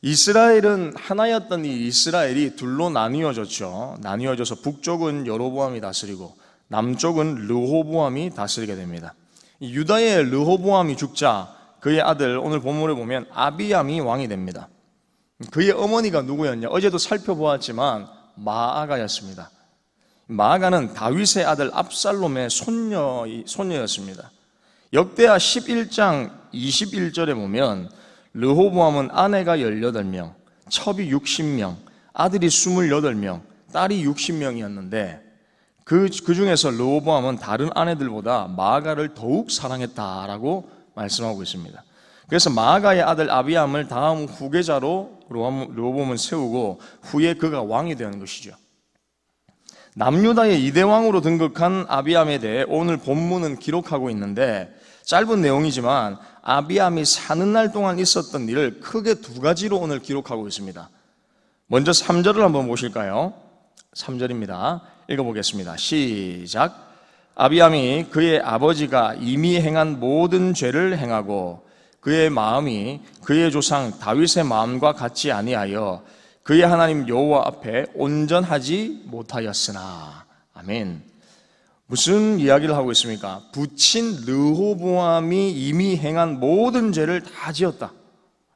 이스라엘은 하나였던 이 이스라엘이 둘로 나뉘어졌죠. 나뉘어져서 북쪽은 여로보암이 다스리고 남쪽은 르호보암이 다스리게 됩니다. 유다의 르호보암이 죽자 그의 아들, 오늘 본문을 보면 아비암이 왕이 됩니다. 그의 어머니가 누구였냐? 어제도 살펴보았지만 마아가였습니다. 마아가는 다윗의 아들 압살롬의 손녀였습니다. 역대하 11장 21절에 보면 르호보암은 아내가 18명, 첩이 60명, 아들이 28명, 딸이 60명이었는데 그 중에서 르호보암은 다른 아내들보다 마아가를 더욱 사랑했다라고 말씀하고 있습니다. 그래서 마아가의 아들 아비암을 다음 후계자로 르호보암은 세우고 후에 그가 왕이 되는 것이죠. 남유다의 2대 왕으로 등극한 아비암에 대해 오늘 본문은 기록하고 있는데 짧은 내용이지만 아비암이 사는 날 동안 있었던 일을 크게 두 가지로 오늘 기록하고 있습니다. 먼저 3절을 한번 보실까요? 3절입니다. 읽어보겠습니다. 시작. 아비암이 그의 아버지가 이미 행한 모든 죄를 행하고 그의 마음이 그의 조상 다윗의 마음과 같지 아니하여 그의 하나님 여호와 앞에 온전하지 못하였으나. 아멘. 무슨 이야기를 하고 있습니까? 부친 르호보암이 이미 행한 모든 죄를 다 지었다,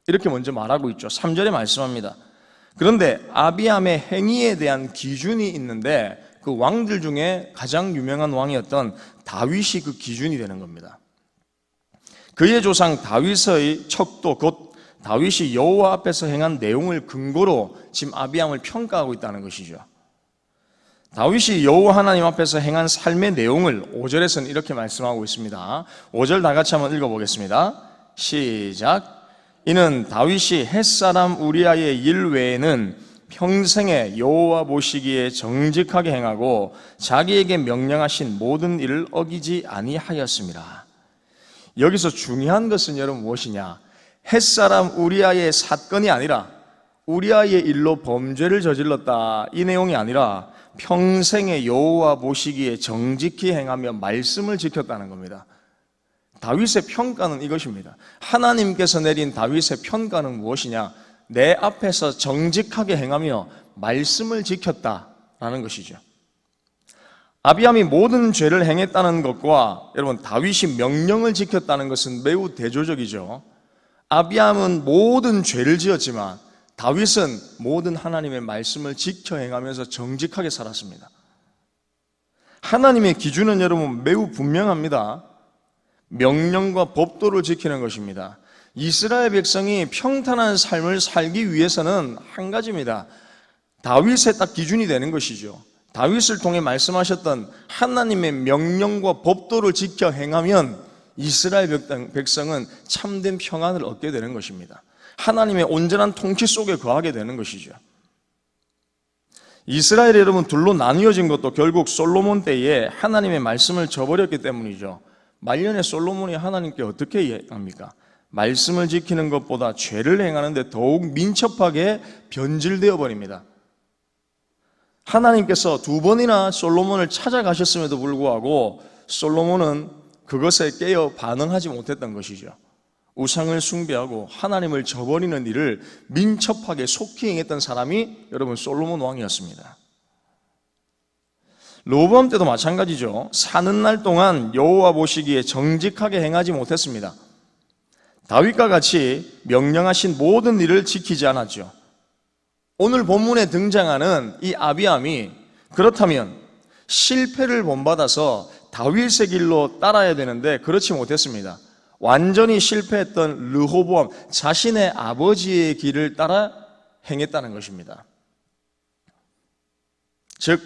이렇게 먼저 말하고 있죠. 3절에 말씀합니다. 그런데 아비암의 행위에 대한 기준이 있는데 그 왕들 중에 가장 유명한 왕이었던 다윗이 그 기준이 되는 겁니다. 그의 조상 다윗의 척도 곧 다윗이 여호와 앞에서 행한 내용을 근거로 지금 아비암을 평가하고 있다는 것이죠. 다윗이 여호와 하나님 앞에서 행한 삶의 내용을 5절에서는 이렇게 말씀하고 있습니다. 5절 다 같이 한번 읽어보겠습니다. 시작. 이는 다윗이 햇사람 우리아의 일 외에는 평생에 여호와 보시기에 정직하게 행하고 자기에게 명령하신 모든 일을 어기지 아니하였습니다. 여기서 중요한 것은 여러분 무엇이냐? 햇사람 우리아의 사건이 아니라 우리아의 일로 범죄를 저질렀다, 이 내용이 아니라 평생에 여호와 보시기에 정직히 행하며 말씀을 지켰다는 겁니다. 다윗의 평가는 이것입니다. 하나님께서 내린 다윗의 평가는 무엇이냐? 내 앞에서 정직하게 행하며 말씀을 지켰다라는 것이죠. 아비암이 모든 죄를 행했다는 것과 여러분 다윗이 명령을 지켰다는 것은 매우 대조적이죠. 아비암은 모든 죄를 지었지만 다윗은 모든 하나님의 말씀을 지켜 행하면서 정직하게 살았습니다. 하나님의 기준은 여러분 매우 분명합니다. 명령과 법도를 지키는 것입니다. 이스라엘 백성이 평탄한 삶을 살기 위해서는 한 가지입니다. 다윗의 딱 기준이 되는 것이죠. 다윗을 통해 말씀하셨던 하나님의 명령과 법도를 지켜 행하면 이스라엘 백성은 참된 평안을 얻게 되는 것입니다. 하나님의 온전한 통치 속에 거하게 되는 것이죠. 이스라엘이 여러분 둘로 나뉘어진 것도 결국 솔로몬 때에 하나님의 말씀을 저버렸기 때문이죠. 말년에 솔로몬이 하나님께 어떻게 합니까? 말씀을 지키는 것보다 죄를 행하는데 더욱 민첩하게 변질되어 버립니다. 하나님께서 2번이나 솔로몬을 찾아가셨음에도 불구하고 솔로몬은 그것에 깨어 반응하지 못했던 것이죠. 우상을 숭배하고 하나님을 저버리는 일을 민첩하게 속히 행했던 사람이 여러분 솔로몬 왕이었습니다. 르호보암 때도 마찬가지죠. 사는 날 동안 여호와 보시기에 정직하게 행하지 못했습니다. 다윗과 같이 명령하신 모든 일을 지키지 않았죠. 오늘 본문에 등장하는 이 아비암이 그렇다면 실패를 본받아서 다윗의 길로 따라야 되는데 그렇지 못했습니다. 완전히 실패했던 르호보암 자신의 아버지의 길을 따라 행했다는 것입니다. 즉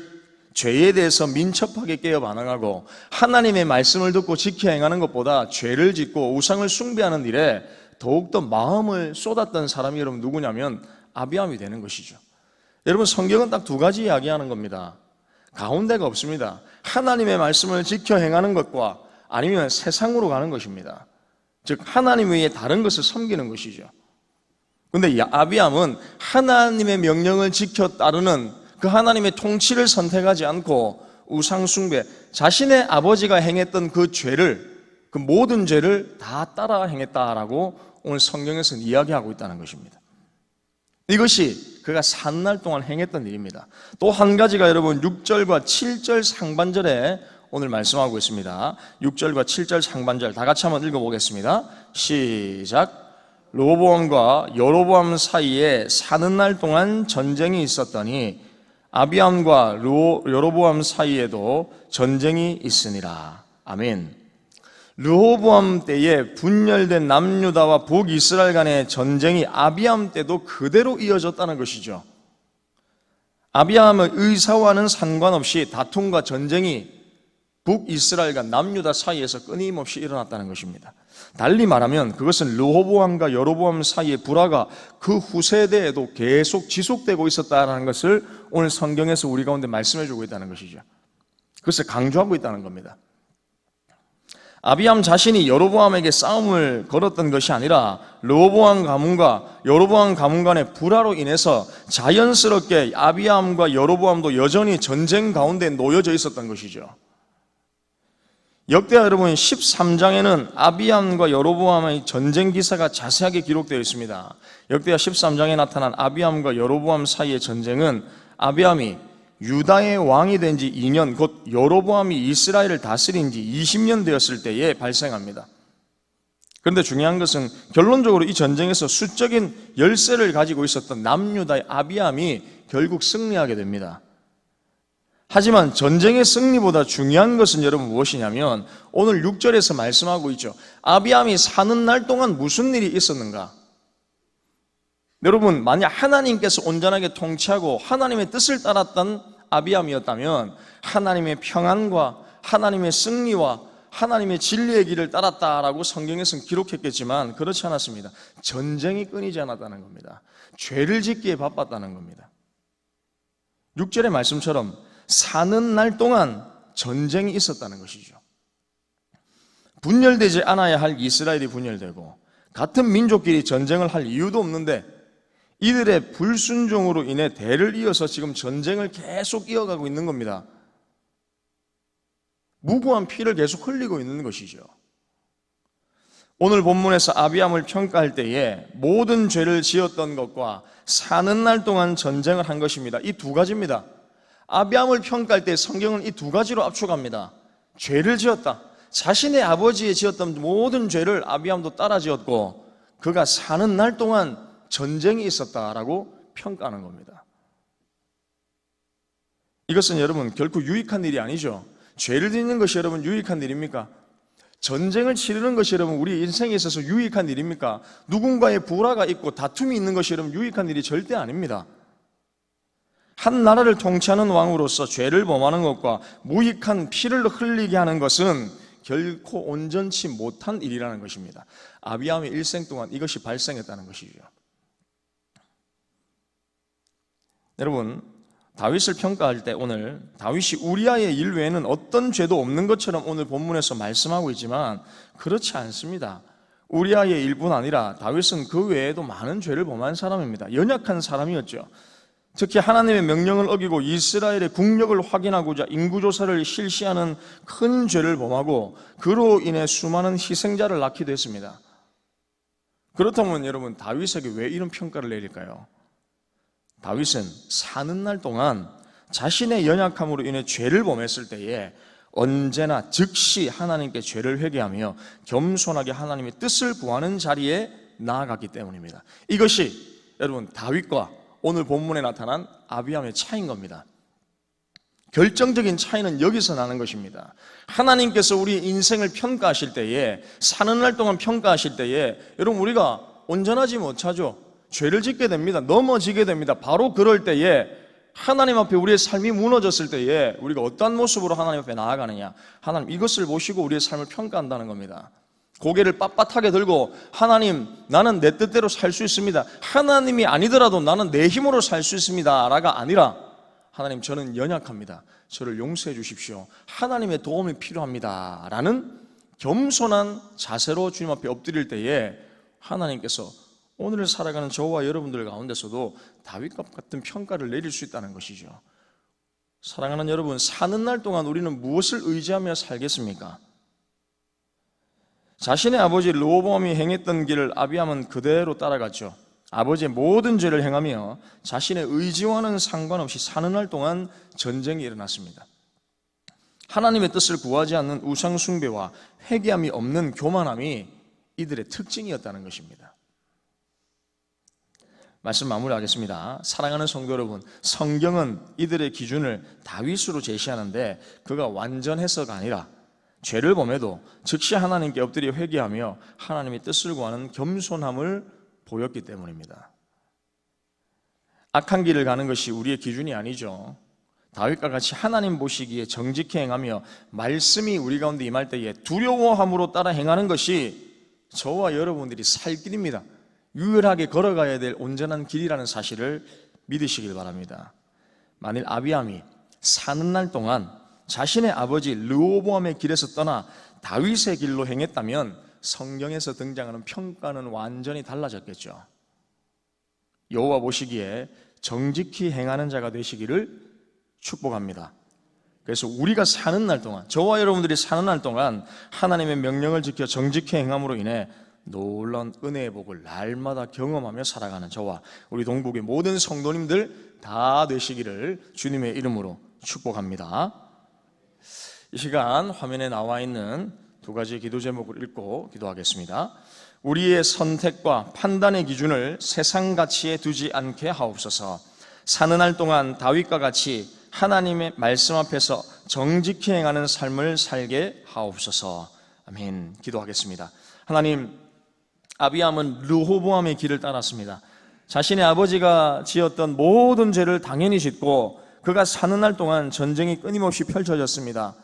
죄에 대해서 민첩하게 깨어 반응하고 하나님의 말씀을 듣고 지켜 행하는 것보다 죄를 짓고 우상을 숭배하는 일에 더욱더 마음을 쏟았던 사람이 여러분 누구냐면 아비암이 되는 것이죠. 여러분 성경은 딱 2가지 이야기하는 겁니다. 가운데가 없습니다. 하나님의 말씀을 지켜 행하는 것과 아니면 세상으로 가는 것입니다. 즉 하나님 외에 다른 것을 섬기는 것이죠. 그런데 아비암은 하나님의 명령을 지켜 따르는 그 하나님의 통치를 선택하지 않고 우상 숭배, 자신의 아버지가 행했던 그 죄를, 그 모든 죄를 다 따라 행했다라고 오늘 성경에서는 이야기하고 있다는 것입니다. 이것이 그가 사는 날 동안 행했던 일입니다. 또 한 가지가 여러분 6절과 7절 상반절에 오늘 말씀하고 있습니다. 6절과 7절 상반절 다 같이 한번 읽어보겠습니다. 시작. 르호보암과 여로보암 사이에 사는 날 동안 전쟁이 있었더니 아비암과 여로보암 사이에도 전쟁이 있으니라. 아멘. 르호보암 때에 분열된 남유다와 북이스라엘 간의 전쟁이 아비암 때도 그대로 이어졌다는 것이죠. 아비암의 의사와는 상관없이 다툼과 전쟁이 북이스라엘과 남유다 사이에서 끊임없이 일어났다는 것입니다. 달리 말하면 그것은 르호보암과 여로보암 사이의 불화가 그 후세대에도 계속 지속되고 있었다는 것을 오늘 성경에서 우리 가운데 말씀해 주고 있다는 것이죠. 그것을 강조하고 있다는 겁니다. 아비암 자신이 여로보암에게 싸움을 걸었던 것이 아니라 르호보암 가문과 여로보암 가문 간의 불화로 인해서 자연스럽게 아비암과 여로보암도 여전히 전쟁 가운데 놓여져 있었던 것이죠. 역대하 여러분 13장에는 아비암과 여로보암의 전쟁 기사가 자세하게 기록되어 있습니다. 역대하 13장에 나타난 아비암과 여로보암 사이의 전쟁은 아비암이 유다의 왕이 된 지 2년, 곧 여로보암이 이스라엘을 다스린 지 20년 되었을 때에 발생합니다. 그런데 중요한 것은 결론적으로 이 전쟁에서 수적인 열세를 가지고 있었던 남유다의 아비암이 결국 승리하게 됩니다. 하지만 전쟁의 승리보다 중요한 것은 여러분 무엇이냐면 오늘 6절에서 말씀하고 있죠. 아비암이 사는 날 동안 무슨 일이 있었는가? 여러분, 만약 하나님께서 온전하게 통치하고 하나님의 뜻을 따랐던 아비암이었다면 하나님의 평안과 하나님의 승리와 하나님의 진리의 길을 따랐다라고 성경에서는 기록했겠지만 그렇지 않았습니다. 전쟁이 끊이지 않았다는 겁니다. 죄를 짓기에 바빴다는 겁니다. 6절의 말씀처럼 사는 날 동안 전쟁이 있었다는 것이죠. 분열되지 않아야 할 이스라엘이 분열되고 같은 민족끼리 전쟁을 할 이유도 없는데 이들의 불순종으로 인해 대를 이어서 지금 전쟁을 계속 이어가고 있는 겁니다. 무고한 피를 계속 흘리고 있는 것이죠. 오늘 본문에서 아비암을 평가할 때에 모든 죄를 지었던 것과 사는 날 동안 전쟁을 한 것입니다. 이 두 가지입니다. 아비암을 평가할 때 성경은 이 두 가지로 압축합니다. 죄를 지었다. 자신의 아버지의 지었던 모든 죄를 아비암도 따라 지었고 그가 사는 날 동안 전쟁이 있었다라고 평가하는 겁니다. 이것은 여러분 결코 유익한 일이 아니죠. 죄를 짓는 것이 여러분 유익한 일입니까? 전쟁을 치르는 것이 여러분 우리 인생에 있어서 유익한 일입니까? 누군가의 불화가 있고 다툼이 있는 것이 여러분 유익한 일이 절대 아닙니다. 한 나라를 통치하는 왕으로서 죄를 범하는 것과 무익한 피를 흘리게 하는 것은 결코 온전치 못한 일이라는 것입니다. 아비암의 일생 동안 이것이 발생했다는 것이죠. 여러분, 다윗을 평가할 때 오늘 다윗이 우리아의 일 외에는 어떤 죄도 없는 것처럼 오늘 본문에서 말씀하고 있지만 그렇지 않습니다. 우리아의 일뿐 아니라 다윗은 그 외에도 많은 죄를 범한 사람입니다. 연약한 사람이었죠. 특히 하나님의 명령을 어기고 이스라엘의 국력을 확인하고자 인구조사를 실시하는 큰 죄를 범하고 그로 인해 수많은 희생자를 낳기도 했습니다. 그렇다면 여러분 다윗에게 왜 이런 평가를 내릴까요? 다윗은 사는 날 동안 자신의 연약함으로 인해 죄를 범했을 때에 언제나 즉시 하나님께 죄를 회개하며 겸손하게 하나님의 뜻을 구하는 자리에 나아갔기 때문입니다. 이것이 여러분 다윗과 오늘 본문에 나타난 아비암의 차이인 겁니다. 결정적인 차이는 여기서 나는 것입니다. 하나님께서 우리 인생을 평가하실 때에 사는 날 동안 평가하실 때에 여러분 우리가 온전하지 못하죠. 죄를 짓게 됩니다. 넘어지게 됩니다. 바로 그럴 때에 하나님 앞에 우리의 삶이 무너졌을 때에 우리가 어떠한 모습으로 하나님 앞에 나아가느냐, 하나님 이것을 보시고 우리의 삶을 평가한다는 겁니다. 고개를 빳빳하게 들고 하나님 나는 내 뜻대로 살 수 있습니다, 하나님이 아니더라도 나는 내 힘으로 살 수 있습니다 라가 아니라 하나님 저는 연약합니다, 저를 용서해 주십시오, 하나님의 도움이 필요합니다 라는 겸손한 자세로 주님 앞에 엎드릴 때에 하나님께서 오늘을 살아가는 저와 여러분들 가운데서도 다윗과 같은 평가를 내릴 수 있다는 것이죠. 사랑하는 여러분, 사는 날 동안 우리는 무엇을 의지하며 살겠습니까? 자신의 아버지 르호보암이 행했던 길을 아비암은 그대로 따라갔죠. 아버지의 모든 죄를 행하며 자신의 의지와는 상관없이 사는 날 동안 전쟁이 일어났습니다. 하나님의 뜻을 구하지 않는 우상 숭배와 회개함이 없는 교만함이 이들의 특징이었다는 것입니다. 말씀 마무리하겠습니다. 사랑하는 성도 여러분, 성경은 이들의 기준을 다윗으로 제시하는데 그가 완전해서가 아니라 죄를 범해도 즉시 하나님께 엎드려 회개하며 하나님의 뜻을 구하는 겸손함을 보였기 때문입니다. 악한 길을 가는 것이 우리의 기준이 아니죠. 다윗과 같이 하나님 보시기에 정직히 행하며 말씀이 우리 가운데 임할 때에 두려워함으로 따라 행하는 것이 저와 여러분들이 살 길입니다. 유일하게 걸어가야 될 온전한 길이라는 사실을 믿으시길 바랍니다. 만일 아비암이 사는 날 동안 자신의 아버지 르호보암의 길에서 떠나 다윗의 길로 행했다면 성경에서 등장하는 평가는 완전히 달라졌겠죠. 여호와 보시기에 정직히 행하는 자가 되시기를 축복합니다. 그래서 우리가 사는 날 동안, 저와 여러분들이 사는 날 동안 하나님의 명령을 지켜 정직히 행함으로 인해 놀라운 은혜의 복을 날마다 경험하며 살아가는 저와 우리 동북의 모든 성도님들 다 되시기를 주님의 이름으로 축복합니다. 이 시간 화면에 나와 있는 두 가지 기도 제목을 읽고 기도하겠습니다. 우리의 선택과 판단의 기준을 세상 가치에 두지 않게 하옵소서. 사는 날 동안 다윗과 같이 하나님의 말씀 앞에서 정직히 행하는 삶을 살게 하옵소서. 아멘. 기도하겠습니다. 하나님, 아비암은 르호보암의 길을 따랐습니다. 자신의 아버지가 지었던 모든 죄를 당연히 짓고 그가 사는 날 동안 전쟁이 끊임없이 펼쳐졌습니다.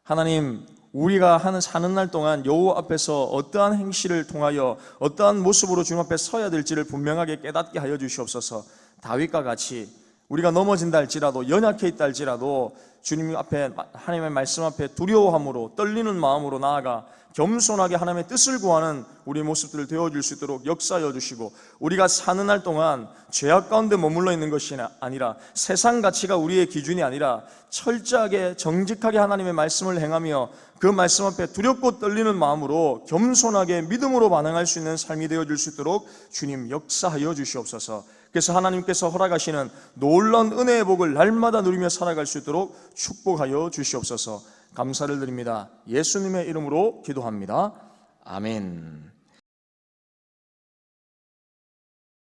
하나님, 우리가 사는 날 동안 여호와 앞에서 어떠한 행실을 통하여 어떠한 모습으로 주님 앞에 서야 될지를 분명하게 깨닫게 하여 주시옵소서. 다윗과 같이 우리가 넘어진다 할지라도 연약해 있다 할지라도 주님 앞에 하나님의 말씀 앞에 두려워함으로 떨리는 마음으로 나아가 겸손하게 하나님의 뜻을 구하는 우리의 모습들을 되어줄 수 있도록 역사하여 주시고, 우리가 사는 날 동안 죄악 가운데 머물러 있는 것이 아니라 세상 가치가 우리의 기준이 아니라 철저하게 정직하게 하나님의 말씀을 행하며 그 말씀 앞에 두렵고 떨리는 마음으로 겸손하게 믿음으로 반응할 수 있는 삶이 되어줄 수 있도록 주님 역사하여 주시옵소서. 그래서 하나님께서 허락하시는 놀라운 은혜의 복을 날마다 누리며 살아갈 수 있도록 축복하여 주시옵소서. 감사를 드립니다. 예수님의 이름으로 기도합니다. 아멘.